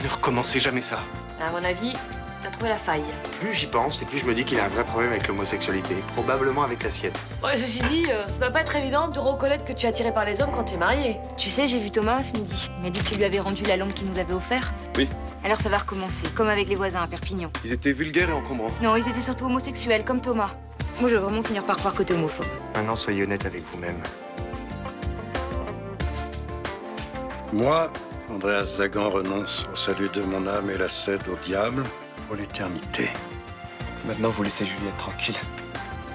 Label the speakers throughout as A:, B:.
A: Ne recommencez jamais ça.
B: À mon avis, t'as trouvé la faille.
A: Plus j'y pense et plus je me dis qu'il a un vrai problème avec l'homosexualité. Probablement avec la sienne.
B: Ouais, ceci dit, ça doit pas être évident de reconnaître que tu es attiré par les hommes quand tu es marié.
C: Tu sais, j'ai vu Thomas ce midi. Il m'a dit que tu lui avais rendu la lampe qu'il nous avait offerte.
D: Oui.
C: Alors ça va recommencer, comme avec les voisins à Perpignan.
D: Ils étaient vulgaires et encombrants.
C: Non, ils étaient surtout homosexuels, comme Thomas. Moi, je vais vraiment finir par croire que t'es homophobe.
A: Maintenant, soyez honnête avec vous-même.
E: Moi, Andreas Zagan renonce au salut de mon âme et la cède au diable pour l'éternité.
F: Maintenant, vous laissez Juliette tranquille.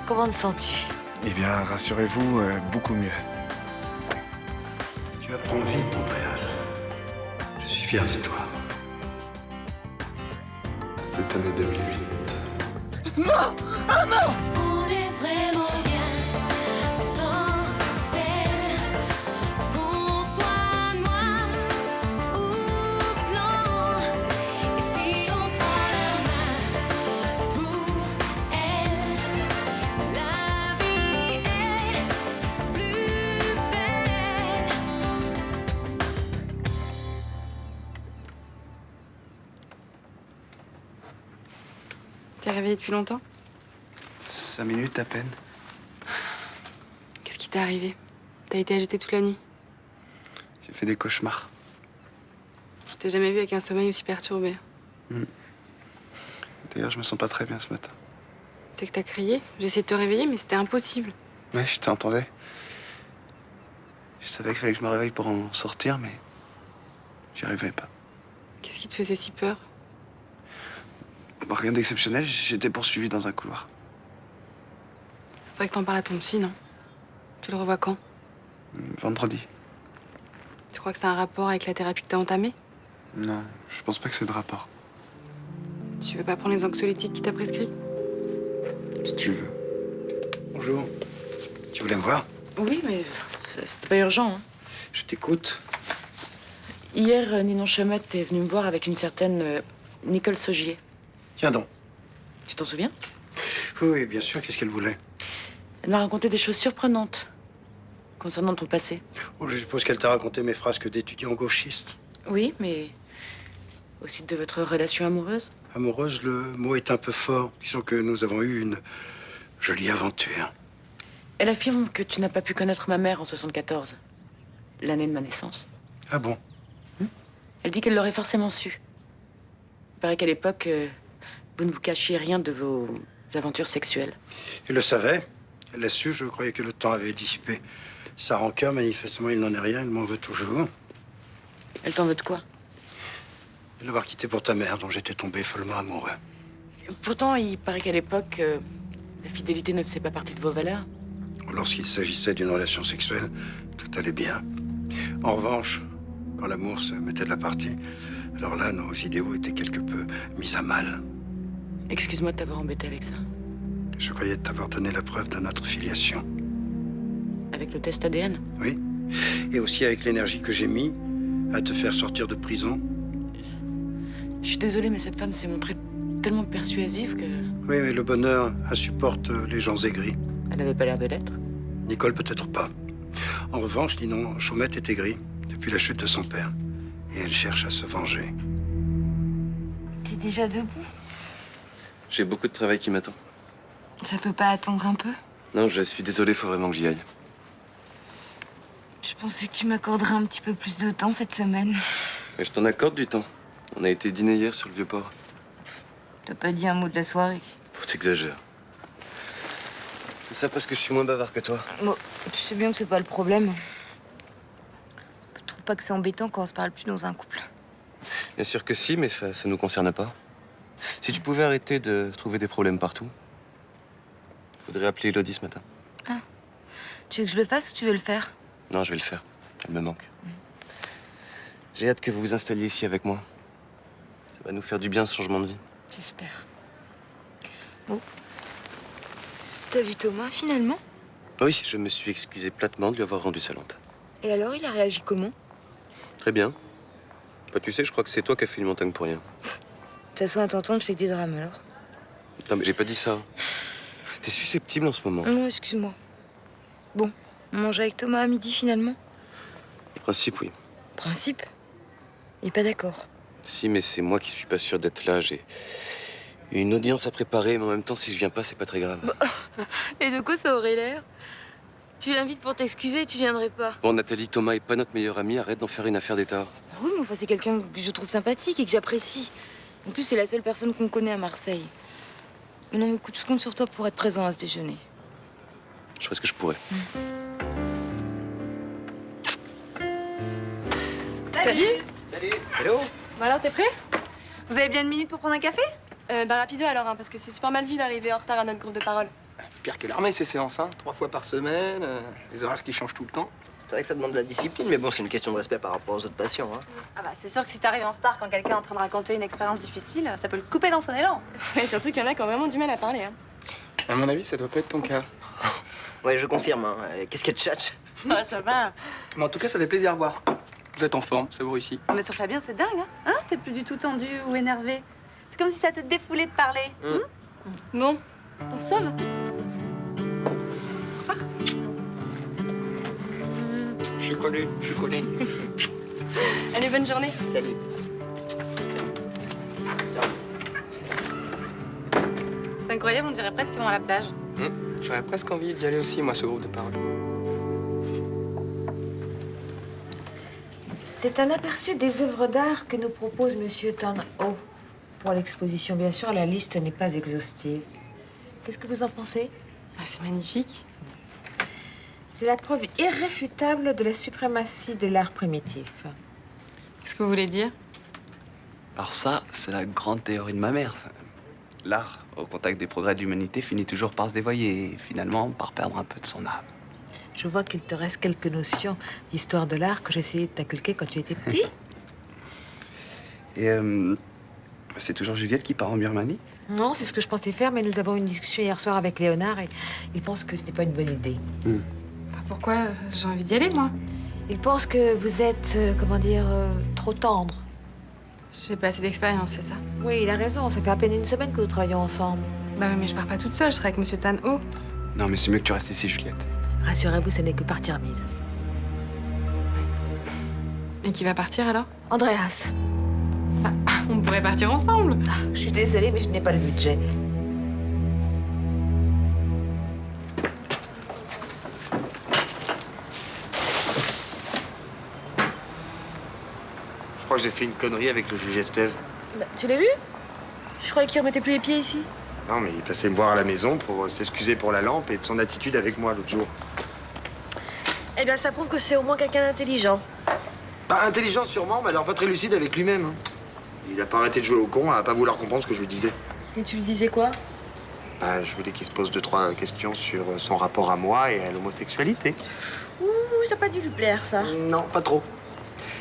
B: Comment te sens-tu?
F: Eh bien, rassurez-vous, beaucoup mieux.
E: Tu apprends vite, Andreas. Je suis fier de toi.
F: Cette année 2008.
G: On est vraiment bien sans elle. Qu'on soit noir ou blanc. Et si on tend la main pour elle, la vie est plus belle.
H: T'es réveillée depuis longtemps?
F: 5 minutes à peine.
H: Qu'est-ce qui t'est arrivé? T'as été agité toute la nuit?
F: J'ai fait des cauchemars.
H: Je t'ai jamais vu avec un sommeil aussi perturbé.
F: D'ailleurs, je me sens pas très bien ce matin.
H: C'est que t'as crié? J'ai essayé de te réveiller, mais c'était impossible.
F: Ouais, je t'entendais. Je savais qu'il fallait que je me réveille pour en sortir, mais j'y arrivais pas.
H: Qu'est-ce qui te faisait si peur?
F: Bon, rien d'exceptionnel, j'étais poursuivi dans un couloir.
H: Faudrait que t'en parles à ton psy, non? Tu le revois quand?
F: Vendredi.
H: Tu crois que c'est un rapport avec la thérapie que t'as entamée?
F: Non, je pense pas que c'est de rapport.
H: Tu veux pas prendre les anxiolytiques qu'il t'a prescrits?
F: Si tu veux.
E: Bonjour. Tu voulais me voir?
I: Oui, mais c'était pas urgent. Hein.
E: Je t'écoute.
I: Hier, Ninon Chamotte est venue me voir avec une certaine Nicole Saugier.
E: Tiens donc.
I: Tu t'en souviens?
E: Oui, bien sûr. Qu'est-ce qu'elle voulait?
I: Elle m'a raconté des choses surprenantes concernant ton passé.
E: Oh, je suppose qu'elle t'a raconté mes frasques d'étudiants gauchistes.
I: Oui, mais aussi de votre relation amoureuse.
E: Amoureuse, le mot est un peu fort. Disons que nous avons eu une jolie aventure.
I: Elle affirme que tu n'as pas pu connaître ma mère en 74, l'année de ma naissance.
E: Ah bon?
I: Elle dit qu'elle l'aurait forcément su. Il paraît qu'à l'époque, vous ne vous cachiez rien de vos aventures sexuelles.
E: Elle le savait. Elle l'a su. Je croyais que le temps avait dissipé sa rancœur. Manifestement, il n'en est rien. Elle m'en veut toujours.
I: Elle t'en veut de quoi?
E: De l'avoir quitté pour ta mère, dont j'étais tombé follement amoureux.
I: Pourtant, il paraît qu'à l'époque, la fidélité ne faisait pas partie de vos valeurs.
E: Lorsqu'il s'agissait d'une relation sexuelle, tout allait bien. En revanche, quand l'amour se mettait de la partie, alors là, nos idéaux étaient quelque peu mis à mal.
I: Excuse-moi de t'avoir embêté avec ça.
E: Je croyais t'avoir donné la preuve de notre filiation.
I: Avec le test ADN?
E: Oui. Et aussi avec l'énergie que j'ai mis à te faire sortir de prison.
I: Je suis désolée, mais cette femme s'est montrée tellement persuasive que...
E: Oui, mais le bonheur insupporte les gens aigris.
I: Elle n'avait pas l'air de l'être.
E: Nicole, peut-être pas. En revanche, Ninon Chaumette est aigrie depuis la chute de son père. Et elle cherche à se venger.
C: T'es déjà debout?
D: J'ai beaucoup de travail qui m'attend.
C: Ça peut pas attendre un peu?
D: Non, je suis désolé, faut vraiment que j'y aille.
C: Je pensais que tu m'accorderais un petit peu plus de temps cette semaine.
D: Mais je t'en accorde du temps. On a été dîner hier sur le Vieux-Port.
C: T'as pas dit un mot de la soirée.
D: Pour t'exagérer. Tout ça parce que je suis moins bavard que toi.
C: Bon, tu sais bien que c'est pas le problème. Je trouve pas que c'est embêtant quand on se parle plus dans un couple.
D: Bien sûr que si, mais ça nous concerne pas. Si tu pouvais arrêter de trouver des problèmes partout, faudrait appeler Elodie ce matin.
C: Tu veux que je le fasse ou tu veux le faire?
D: Non, je vais le faire. Elle me manque. J'ai hâte que vous vous installiez ici avec moi. Ça va nous faire du bien, ce changement de vie.
C: J'espère. Bon. T'as vu Thomas, finalement?
D: Oui, je me suis excusé platement de lui avoir rendu sa lampe.
C: Et alors, il a réagi comment?
D: Très bien. Bah, tu sais, je crois que c'est toi qui as fait une montagne pour rien.
C: De toute façon, à t'entendre, je fais que des drames, alors.
D: Non, mais j'ai pas dit ça. T'es susceptible en ce moment.
C: Non, excuse-moi. Bon, on mange avec Thomas à midi, finalement?
D: En principe, oui.
C: Principe? Il est pas d'accord.
D: Si, mais c'est moi qui suis pas sûr d'être là. J'ai une audience à préparer, mais en même temps, si je viens pas, c'est pas très grave.
C: Et de quoi ça aurait l'air? Tu l'invites pour t'excuser, tu viendrais pas.
D: Bon, Nathalie, Thomas est pas notre meilleur ami. Arrête d'en faire une affaire d'État.
C: Oui, mais enfin, c'est quelqu'un que je trouve sympathique et que j'apprécie. En plus, c'est la seule personne qu'on connaît à Marseille. Mais non, mais écoute, je compte sur toi pour être présent à ce déjeuner.
D: Je ferai ce que je pourrais.
H: Salut.
F: Hello.
H: Bon alors, t'es prêt?
J: Vous avez bien une minute pour prendre un café?
H: Rapido alors, hein, parce que c'est super mal vu d'arriver en retard à notre groupe de parole.
F: C'est pire que l'armée, ces séances, hein. 3 fois par semaine, les horaires qui changent tout le temps.
K: C'est vrai que ça demande de la discipline, mais bon, c'est une question de respect par rapport aux autres patients. Hein.
J: Ah bah c'est sûr que si t'arrives en retard quand quelqu'un est en train de raconter une expérience difficile, ça peut le couper dans son élan.
H: Et surtout qu'il y en a qui ont vraiment du mal à parler. Hein.
F: À mon avis, ça doit pas être ton cas.
K: Ouais, je confirme. Hein. Qu'est-ce qu'elle tchatche?
H: Ah, ça va.
F: Mais en tout cas, ça fait plaisir à voir. Vous êtes en forme, ça vous réussit.
J: Mais sur Fabien, c'est dingue, hein? T'es plus du tout tendu ou énervé. C'est comme si ça te défoulait de parler.
H: Bon, on se sauve.
F: Je suis collé.
H: Allez, bonne journée.
K: Salut.
J: C'est incroyable, on dirait presque qu'ils vont à la plage.
F: J'aurais presque envie d'y aller aussi, moi, ce groupe de parole.
L: C'est un aperçu des œuvres d'art que nous propose Monsieur Tan Ho. Pour l'exposition, bien sûr, la liste n'est pas exhaustive. Qu'est-ce que vous en pensez?
H: Ah, c'est magnifique.
L: C'est la preuve irréfutable de la suprématie de l'art primitif.
H: Qu'est-ce que vous voulez dire?
F: Alors ça, c'est la grande théorie de ma mère. L'art, au contact des progrès de l'humanité, finit toujours par se dévoyer et finalement par perdre un peu de son âme.
L: Je vois qu'il te reste quelques notions d'histoire de l'art que j'essayais de t'inculquer quand tu étais petit.
F: Et c'est toujours Juliette qui part en Birmanie?
L: Non, c'est ce que je pensais faire, mais nous avons eu une discussion hier soir avec Léonard et il pense que ce n'est pas une bonne idée.
H: Pourquoi? J'ai envie d'y aller, moi.
L: Il pense que vous êtes, trop tendre.
H: J'ai pas assez d'expérience, c'est ça?
L: Oui, il a raison. Ça fait à peine une semaine que nous travaillons ensemble.
H: Bah oui, mais je pars pas toute seule, je serai avec Monsieur Tan Ho.
F: Non, mais c'est mieux que tu restes ici, Juliette.
L: Rassurez-vous, ce n'est que partie remise.
H: Et qui va partir alors?
L: Andreas.
H: On pourrait partir ensemble.
L: Je suis désolée, mais je n'ai pas le budget.
A: Je crois que j'ai fait une connerie avec le juge Estève.
C: Bah, tu l'as vu? Je croyais qu'il remettait plus les pieds ici.
A: Non, mais il passait me voir à la maison pour s'excuser pour la lampe et de son attitude avec moi l'autre jour.
C: Eh bien, ça prouve que c'est au moins quelqu'un d'intelligent.
A: Pas intelligent sûrement, mais alors pas très lucide avec lui-même. Hein. Il a pas arrêté de jouer au con à pas vouloir comprendre ce que je lui disais.
C: Et tu lui disais quoi?
A: Bah, je voulais qu'il se pose 2-3 questions sur son rapport à moi et à l'homosexualité.
C: Ouh, ça n'a pas dû lui plaire, ça.
A: Non, pas trop.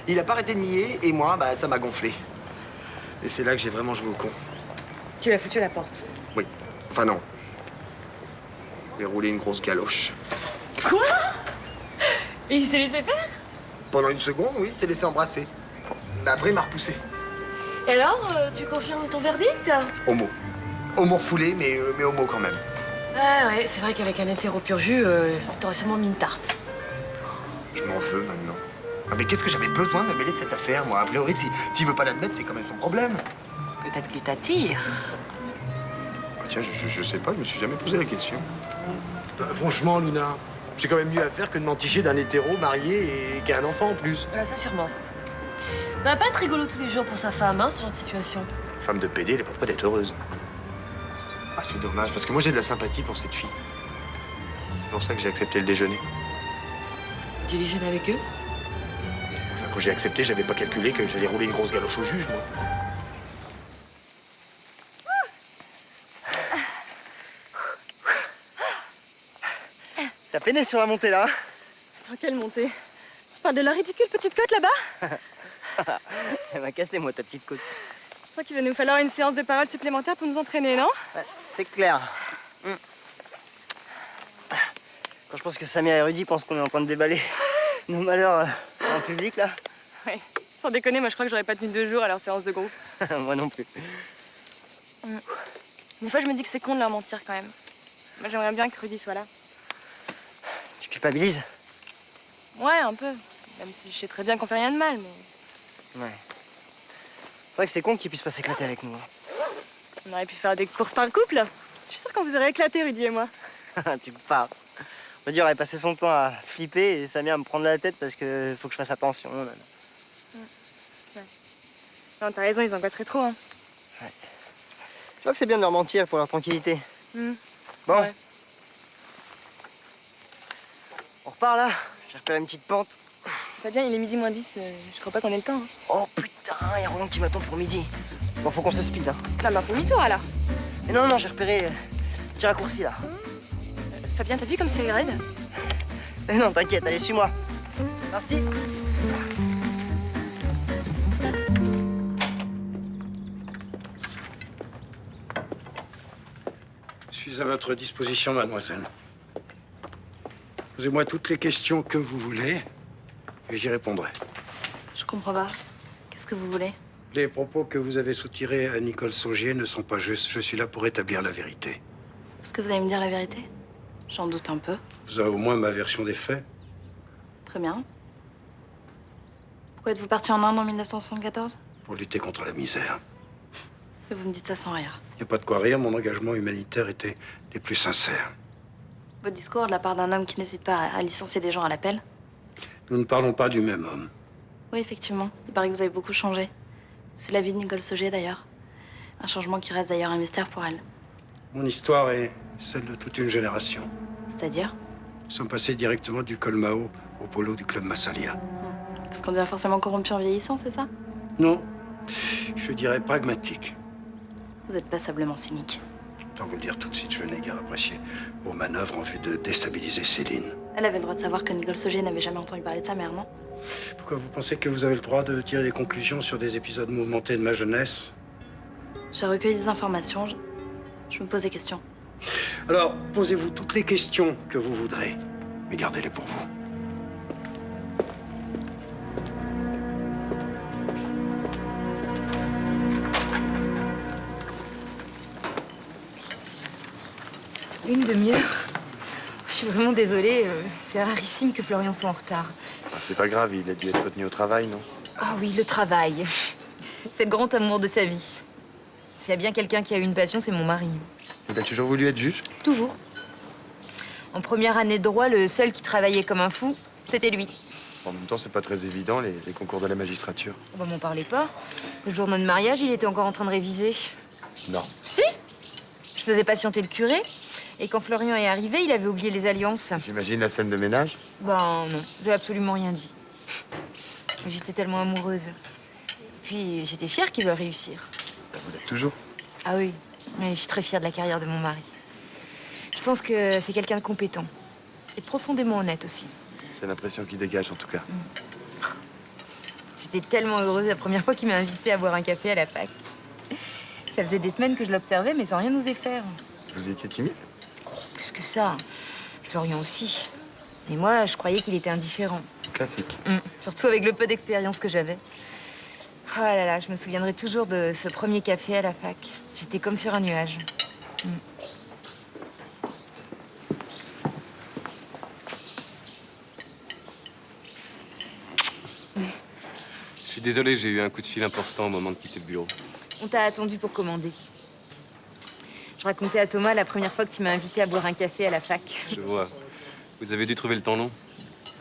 A: Il a pas arrêté de nier et moi, bah, ça m'a gonflé. Et c'est là que j'ai vraiment joué au con.
C: Tu l'as foutu à la porte.
A: Oui. Enfin non. J'ai roulé une grosse galoche.
C: Quoi? Et il s'est laissé faire?
A: Pendant une seconde, oui, il s'est laissé embrasser. Mais après, il m'a repoussé.
C: Et alors, tu confirmes ton verdict?
A: Homo. Homo refoulé, mais homo quand même.
B: Ouais, c'est vrai qu'avec un hétéro pur jus, t'aurais sûrement mis une tarte.
A: Je m'en veux maintenant. Ah, mais qu'est-ce que j'avais besoin de me mêler de cette affaire, moi? A priori, s'il veut pas l'admettre, c'est quand même son problème.
B: Peut-être qu'il t'attire.
A: Ah, tiens, je sais pas, je me suis jamais posé la question. Franchement, Luna, j'ai quand même mieux à faire que de m'enticher d'un hétéro marié et qui a un enfant en plus.
B: Ça, sûrement. Ça va pas être rigolo tous les jours pour sa femme, hein, ce genre de situation.
A: Femme de PD, elle est pas près d'être heureuse. Ah, c'est dommage, parce que moi, j'ai de la sympathie pour cette fille. C'est pour ça que j'ai accepté le déjeuner.
B: Tu déjeunes avec eux?
A: Enfin, quand j'ai accepté, j'avais pas calculé que j'allais rouler une grosse galoche au juge, moi.
K: T'as peiné sur la montée, là?
H: Attends, quelle montée? Tu parles de la ridicule petite côte là-bas?
K: Elle m'a cassé, moi, ta petite côte.
H: Je sens qu'il va nous falloir une séance de parole supplémentaire pour nous entraîner, non?
K: Ouais, c'est clair. Quand je pense que Samia et Rudy pensent qu'on est en train de déballer nos malheurs en public, là.
H: Ouais. Sans déconner, moi je crois que j'aurais pas tenu 2 jours à leur séance de groupe.
K: Moi non plus.
H: Des fois, je me dis que c'est con de leur mentir quand même. Moi, j'aimerais bien que Rudy soit là.
K: Tu culpabilises?
H: Ouais, un peu. Même si je sais très bien qu'on fait rien de mal, mais...
K: Ouais. vrai que c'est con qu'il puisse pas s'éclater avec nous.
J: On aurait pu faire des courses par le couple. Je suis sûre qu'on vous aurait éclaté, Rudy et moi.
K: Tu parles. On va dire, elle passait son temps à flipper et Samia à me prendre la tête parce que faut que je fasse attention. Même.
J: Non, t'as raison, ils angoisseraient trop. Hein.
K: Tu vois que c'est bien de leur mentir pour leur tranquillité. Bon.
J: Ouais.
K: On repart là. J'ai repéré une petite pente.
J: Fabien, il est midi moins 10. Je crois pas qu'on ait le temps. Hein.
K: Oh putain, il y a Roland qui m'attend pour midi. Bon, faut qu'on se speed. Hein.
J: T'as un demi-tour alors.
K: Mais non, j'ai repéré un petit raccourci là.
J: Fabien, t'as vu comme c'est raide?
K: Mais non, t'inquiète, allez, suis-moi. Parti.
E: Je suis à votre disposition, mademoiselle. Posez-moi toutes les questions que vous voulez et j'y répondrai.
J: Je comprends pas. Qu'est-ce que vous voulez?
E: Les propos que vous avez soutirés à Nicole Saugier ne sont pas justes. Je suis là pour établir la vérité.
J: Est-ce que vous allez me dire la vérité? J'en doute un peu.
E: Vous avez au moins ma version des faits.
J: Très bien. Pourquoi êtes-vous parti en Inde en 1974?
E: Pour lutter contre la misère.
J: Et vous me dites ça sans rire.
E: Il n'y a pas de quoi rire, mon engagement humanitaire était des plus sincères.
J: Votre discours de la part d'un homme qui n'hésite pas à licencier des gens à l'appel?
E: Nous ne parlons pas du même homme.
J: Oui, effectivement. Il paraît que vous avez beaucoup changé. C'est la vie de Nicole Saugier, d'ailleurs. Un changement qui reste d'ailleurs un mystère pour elle.
E: Mon histoire est celle de toute une génération.
J: C'est-à-dire?
E: Nous sommes passés directement du col Mao au polo du club Massalia.
J: Parce qu'on devient forcément corrompu en vieillissant, c'est ça?
E: Non, je dirais pragmatique.
J: Vous êtes passablement cynique.
E: Autant vous le dire tout de suite, je n'ai guère apprécié vos manœuvres en vue de déstabiliser Céline.
J: Elle avait le droit de savoir que Nicole Saugier n'avait jamais entendu parler de sa mère, non?
E: Pourquoi vous pensez que vous avez le droit de tirer des conclusions sur des épisodes mouvementés de ma jeunesse?
J: J'ai recueilli des informations. Je me pose des questions.
E: Alors, posez-vous toutes les questions que vous voudrez, mais gardez-les pour vous.
C: Une demi-heure. Je suis vraiment désolée. C'est rarissime que Florian soit en retard.
A: Ah, c'est pas grave, il a dû être retenu au travail, non?
C: Ah oui, le travail. C'est le grand amour de sa vie. S'il y a bien quelqu'un qui a eu une passion, c'est mon mari.
A: Il a toujours voulu être juge?
C: Toujours. En première année de droit, le seul qui travaillait comme un fou, c'était lui.
A: En même temps, c'est pas très évident, les concours de la magistrature.
C: On va m'en parler pas. Le jour de notre mariage, il était encore en train de réviser.
A: Non.
C: Si. Je faisais patienter le curé. Et quand Florian est arrivé, il avait oublié les alliances.
A: J'imagine la scène de ménage?
C: Ben non, j'ai absolument rien dit. J'étais tellement amoureuse. Puis j'étais fière qu'il va réussir.
A: Vous l'êtes toujours?
C: Ah oui, mais je suis très fière de la carrière de mon mari. Je pense que c'est quelqu'un de compétent. Et de profondément honnête aussi.
A: C'est l'impression qu'il dégage, en tout cas.
C: J'étais tellement heureuse la première fois qu'il m'a invitée à boire un café à la fac. Ça faisait des semaines que je l'observais, mais sans rien oser faire.
A: Vous étiez timide?
C: Plus que ça. Florian aussi. Mais moi, je croyais qu'il était indifférent.
A: Classique.
C: Surtout avec le peu d'expérience que j'avais. Oh là là, je me souviendrai toujours de ce premier café à la fac. J'étais comme sur un nuage.
M: Je suis désolé, j'ai eu un coup de fil important au moment de quitter le bureau.
C: On t'a attendu pour commander. Je racontais à Thomas la première fois que tu m'as invité à boire un café à la fac.
M: Je vois. Vous avez dû trouver le temps long?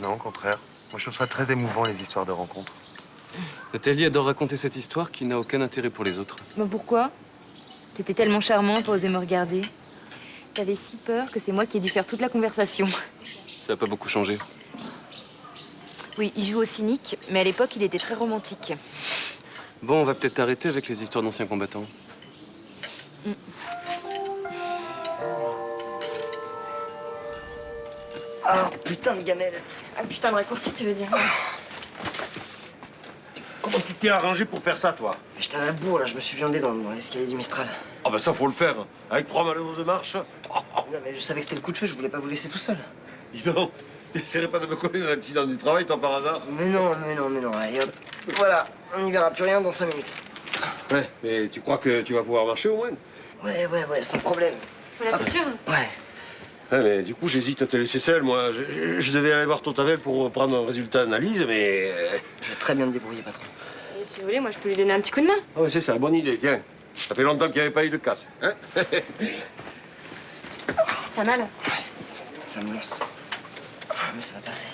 A: Non, au contraire. Moi, je trouve ça très émouvant, les histoires de rencontres.
M: Nathalie adore raconter cette histoire qui n'a aucun intérêt pour les autres.
C: Mais pourquoi? T'étais tellement charmant pour oser me regarder. T'avais si peur que c'est moi qui ai dû faire toute la conversation.
M: Ça n'a pas beaucoup changé.
C: Oui, il joue au cynique, mais à l'époque, il était très romantique.
M: Bon, on va peut-être arrêter avec les histoires d'anciens combattants.
K: Ah, putain de gamelle.
J: Ah putain de raccourci, tu veux dire?
N: Comment tu t'es arrangé pour faire ça, toi?
K: J'étais à la bourre, là, je me suis viandé dans l'escalier du Mistral.
N: Ah ben ça, faut le faire. Avec 3 malheureuses marches.
K: Non, mais je savais que c'était le coup de feu, je voulais pas vous laisser tout seul.
N: Dis donc, t'essaierais pas de me coller dans l'accident du travail, toi, par hasard?
K: Mais non. Allez, hop. Voilà, on n'y verra plus rien dans 5 minutes.
N: Ouais, mais tu crois que tu vas pouvoir marcher au moins?
K: Ouais, sans problème.
J: Voilà, t'es sûr?
K: Ouais.
N: Ouais, mais du coup, j'hésite à te laisser seul, moi. Je devais aller voir ton Tavel pour prendre un résultat d'analyse, mais...
K: Je vais très bien me débrouiller, patron.
J: Et
C: si vous voulez, moi je peux lui donner un petit coup de main.
N: Ah ouais, c'est ça, bonne idée, tiens. Ça fait longtemps qu'il n'y avait pas eu de casse, hein?
C: Pas mal.
K: Ça me lance. Mais ça va passer.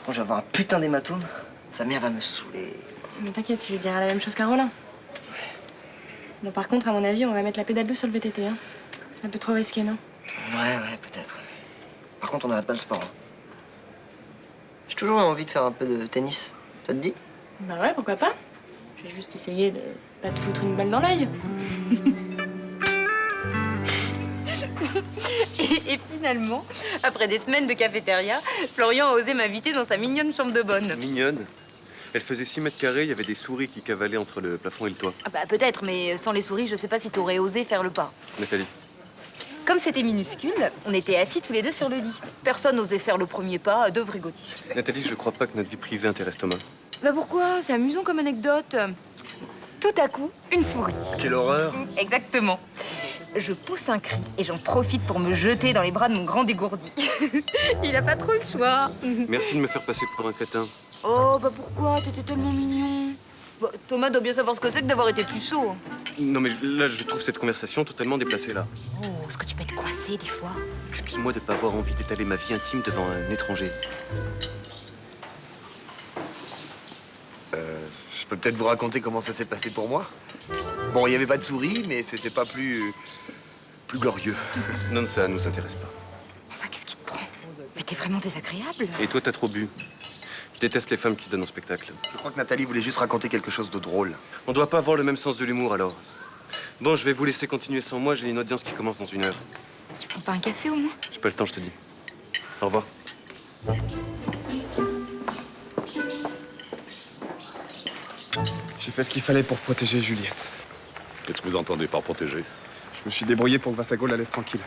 K: Bon, je vais avoir un putain d'hématome. Sa mère va me saouler.
C: Mais t'inquiète, tu lui diras la même chose qu'un Rollin. Bon, par contre, à mon avis, on va mettre la pédale bleue sur le VTT. Hein. C'est un peu trop risqué, non?
K: Ouais, peut-être. Par contre, on n'arrête pas le sport. Hein. J'ai toujours envie de faire un peu de tennis. Ça te dit?
C: Bah ouais, pourquoi pas? Je vais juste essayer de pas te foutre une balle dans l'œil. Et finalement, après des semaines de cafétéria, Florian a osé m'inviter dans sa mignonne chambre de bonne.
D: Mignonne. Elle faisait 6 mètres carrés, il y avait des souris qui cavalaient entre le plafond et le toit.
C: Ah bah peut-être, mais sans les souris, je sais pas si t'aurais osé faire le pas.
D: Nathalie.
C: Comme c'était minuscule, on était assis tous les deux sur le lit. Personne n'osait faire le premier pas, deux vrais gothiques.
D: Nathalie, je crois pas que notre vie privée intéresse Thomas.
C: Bah pourquoi? C'est amusant comme anecdote. Tout à coup, une souris.
A: Quelle horreur!
C: Exactement. Je pousse un cri et j'en profite pour me jeter dans les bras de mon grand dégourdi. Il a pas trop le choix.
D: Merci de me faire passer pour un crétin.
C: Oh, bah pourquoi? T'étais tellement mignon. Bah, Thomas doit bien savoir ce que c'est que d'avoir été puceau.
D: Non mais là, je trouve cette conversation totalement déplacée là.
C: Oh, est-ce que tu peux être coincé des fois?
D: Excuse-moi de pas avoir envie d'étaler ma vie intime devant un étranger.
A: Je peux peut-être vous raconter comment ça s'est passé pour moi. Bon, il n'y avait pas de souris, mais c'était pas plus glorieux.
D: Non, ça nous intéresse pas.
C: Enfin, qu'est-ce qui te prend? Mais t'es vraiment désagréable.
D: Et toi, t'as trop bu. Je déteste les femmes qui se donnent en spectacle.
A: Je crois que Nathalie voulait juste raconter quelque chose de drôle.
D: On doit pas avoir le même sens de l'humour alors. Bon, je vais vous laisser continuer sans moi, j'ai une audience qui commence dans 1 heure.
C: Tu prends pas un café au moins?
D: J'ai pas le temps, je te dis. Au revoir.
O: J'ai fait ce qu'il fallait pour protéger Juliette.
N: Qu'est-ce que vous entendez par protéger?
O: Je me suis débrouillé pour que Vassago la laisse tranquille.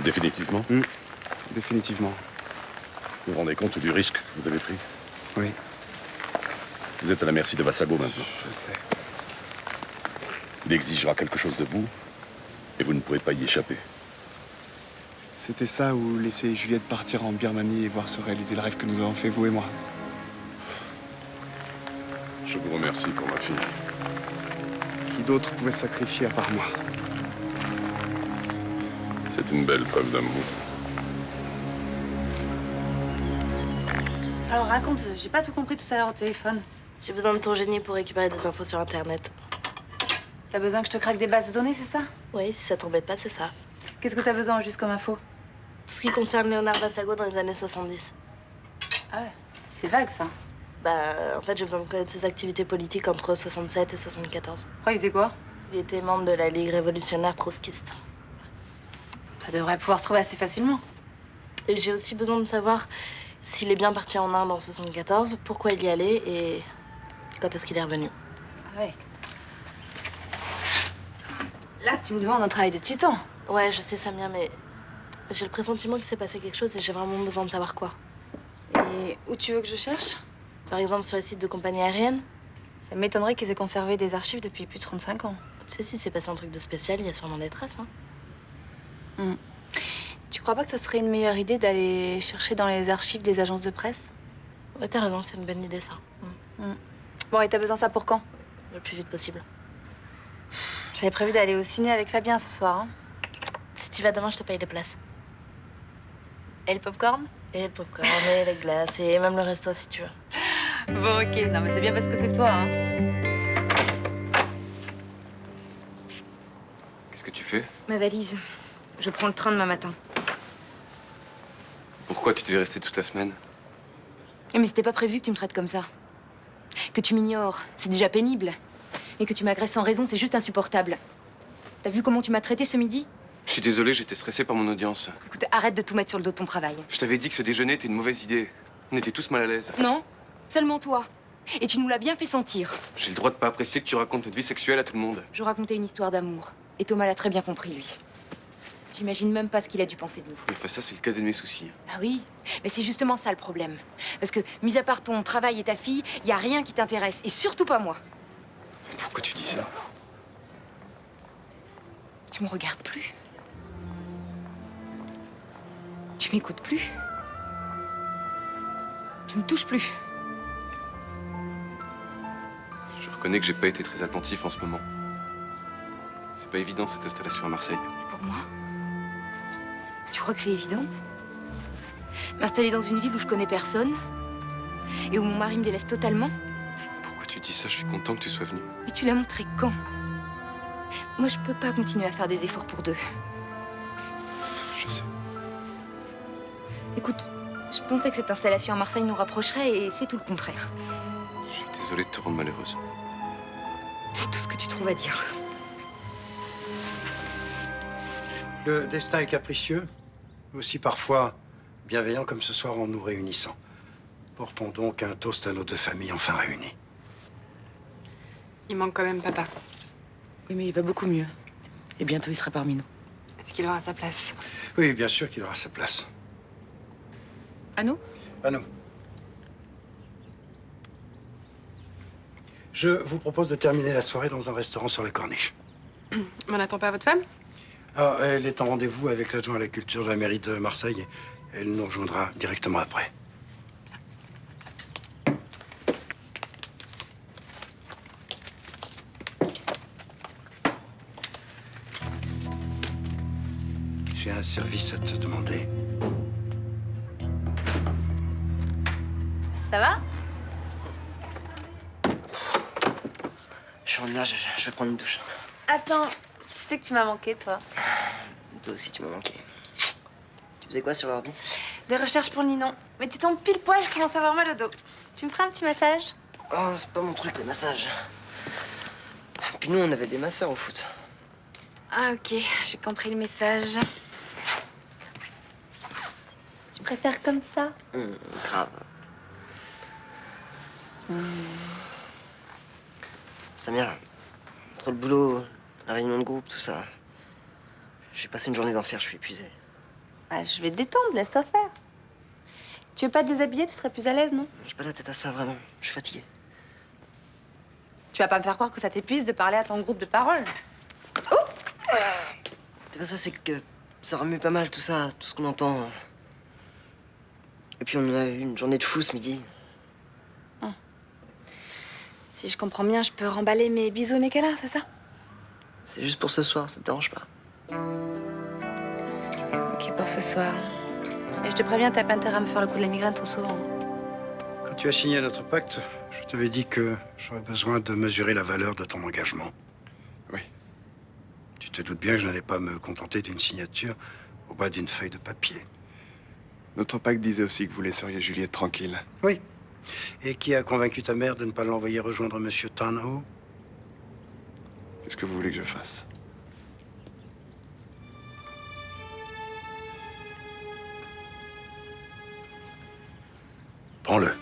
N: Définitivement?
O: Définitivement.
N: Vous vous rendez compte du risque que vous avez pris?
O: Oui.
N: Vous êtes à la merci de Vassago maintenant.
O: Je sais.
N: Il exigera quelque chose de vous et vous ne pourrez pas y échapper.
O: C'était ça ou laisser Juliette partir en Birmanie et voir se réaliser le rêve que nous avons fait, vous et moi.
N: Je vous remercie pour ma fille.
O: Qui d'autre pouvait se sacrifier à part moi?
N: C'est une belle preuve d'amour.
J: Alors raconte, j'ai pas tout compris tout à l'heure au téléphone.
B: J'ai besoin de ton génie pour récupérer des infos sur Internet.
J: T'as besoin que je te craque des bases de données, c'est ça?
B: Oui, si ça t'embête pas, c'est ça.
J: Qu'est-ce que t'as besoin juste comme info?
B: Tout ce qui concerne Léonard Vassago dans les années 70.
J: Ah ouais, c'est vague ça.
B: Bah, en fait, j'ai besoin de connaître ses activités politiques entre 67 et 74.
J: Oh, il faisait quoi?
B: Il était membre de la Ligue révolutionnaire trotskiste.
J: Ça devrait pouvoir se trouver assez facilement.
B: Et j'ai aussi besoin de savoir s'il est bien parti en Inde en 74, pourquoi il y allait et quand est-ce qu'il est revenu.
J: Ah ouais. Là, tu me demandes un travail de titan.
B: Ouais, je sais, Samia, mais j'ai le pressentiment qu'il s'est passé quelque chose et j'ai vraiment besoin de savoir quoi.
J: Et où tu veux que je cherche?
B: Par exemple, sur les sites de compagnies aériennes.
J: Ça m'étonnerait qu'ils aient conservé des archives depuis plus de 35 ans.
B: Tu sais, si c'est passé un truc de spécial, il y a sûrement des traces, hein.
J: Tu crois pas que ça serait une meilleure idée d'aller chercher dans les archives des agences de presse?
B: Ouais, t'as raison, c'est une bonne idée, ça.
J: Bon, et t'as besoin de ça pour quand?
B: Le plus vite possible.
J: J'avais prévu d'aller au ciné avec Fabien ce soir, hein.
B: Si tu vas demain, je te paye les places.
J: Et le popcorn?
B: Et le popcorn, et les glaces, et même le resto, si tu veux.
J: Bon, ok. Non, mais c'est bien parce que c'est toi, hein.
M: Qu'est-ce que tu fais?
C: Ma valise. Je prends le train demain matin.
M: Pourquoi tu devais rester toute la semaine?
C: Mais c'était pas prévu que tu me traites comme ça. Que tu m'ignores, c'est déjà pénible. Mais que tu m'agresses sans raison, c'est juste insupportable. T'as vu comment tu m'as traité ce midi?
M: Je suis désolé, j'étais stressé par mon audience.
C: Écoute, arrête de tout mettre sur le dos de ton travail.
M: Je t'avais dit que ce déjeuner était une mauvaise idée. On était tous mal à l'aise.
C: Non, seulement toi. Et tu nous l'as bien fait sentir.
M: J'ai le droit de pas apprécier que tu racontes notre vie sexuelle à tout le monde.
C: Je racontais une histoire d'amour. Et Thomas l'a très bien compris, lui. J'imagine même pas ce qu'il a dû penser de nous.
M: Mais enfin, ça, c'est le cas de mes soucis.
C: Ah oui, mais c'est justement ça le problème. Parce que, mis à part ton travail et ta fille, y a rien qui t'intéresse. Et surtout pas moi.
M: Pourquoi tu dis ça?
C: Tu me regardes plus. Tu m'écoutes plus. Tu me touches plus.
M: reconnais que j'ai pas été très attentif en ce moment. C'est pas évident cette installation à Marseille.
C: Pour moi? Tu crois que c'est évident? M'installer dans une ville où je connais personne et où mon mari me délaisse totalement?
M: Pourquoi tu dis ça? Je suis content que tu sois venu.
C: Mais tu l'as montré quand? Moi, je peux pas continuer à faire des efforts pour deux.
M: Je sais.
C: Écoute, je pensais que cette installation à Marseille nous rapprocherait et c'est tout le contraire.
M: Je suis désolé de te rendre malheureuse.
C: C'est tout ce que tu trouves à dire.
E: Le destin est capricieux, aussi parfois bienveillant comme ce soir en nous réunissant. Portons donc un toast à nos deux familles enfin réunies.
H: Il manque quand même papa.
I: Oui, mais il va beaucoup mieux. Et bientôt, il sera parmi nous.
H: Est-ce qu'il aura sa place?
E: Oui, bien sûr qu'il aura sa place.
I: À nous?
E: À nous. Je vous propose de terminer la soirée dans un restaurant sur la Corniche.
H: Mais on n'attend pas votre femme?
E: Ah, elle est en rendez-vous avec l'adjoint à la culture de la mairie de Marseille. Elle nous rejoindra directement après. J'ai un service à te demander.
J: Ça va?
K: Je suis en nage, je vais prendre une douche.
J: Attends, tu sais que tu m'as manqué, toi.
K: Toi aussi, tu m'as manqué. Tu faisais quoi sur l'ordi?
J: Des recherches pour Ninon. Mais tu tombes pile poil, je commence à avoir mal au dos. Tu me feras un petit massage?
K: Oh, c'est pas mon truc, les massages. Puis nous, on avait des masseurs au foot.
J: Ah, ok, j'ai compris le message. Tu préfères comme ça?
K: Grave. Samir, entre le boulot, la réunion de groupe, tout ça. J'ai passé une journée d'enfer, je suis épuisé.
J: Ah, je vais te détendre, laisse-toi faire. Tu veux pas te déshabiller, tu serais plus à l'aise, non?
K: J'ai pas la tête à ça, vraiment. Je suis fatigué.
J: Tu vas pas me faire croire que ça t'épuise de parler à ton groupe de parole.
K: C'est pas ça, c'est que ça remue pas mal, tout ça, tout ce qu'on entend. Et puis on a eu une journée de fou ce midi.
J: Si je comprends bien, je peux remballer mes bisous et mes câlins, c'est ça?
K: C'est juste pour ce soir, ça te dérange pas?
J: Ok, pour ce soir. Et je te préviens, t'as pas intérêt à me faire le coup de la migraine trop souvent.
E: Quand tu as signé notre pacte, je t'avais dit que j'aurais besoin de mesurer la valeur de ton engagement.
O: Oui.
E: Tu te doutes bien que je n'allais pas me contenter d'une signature au bas d'une feuille de papier.
O: Notre pacte disait aussi que vous laisseriez Juliette tranquille.
E: Oui. Et qui a convaincu ta mère de ne pas l'envoyer rejoindre Monsieur Tanho?
O: Qu'est-ce que vous voulez que je fasse?
E: Prends-le.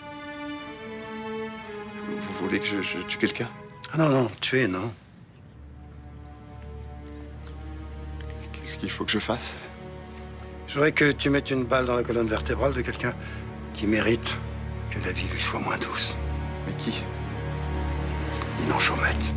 O: Vous voulez que je tue quelqu'un?
E: Ah non, non, tuer, non.
O: Qu'est-ce qu'il faut que je fasse?
E: Je voudrais que tu mettes une balle dans la colonne vertébrale de quelqu'un qui mérite que la vie lui soit moins douce.
O: Mais qui?
E: Ninon Chaumette.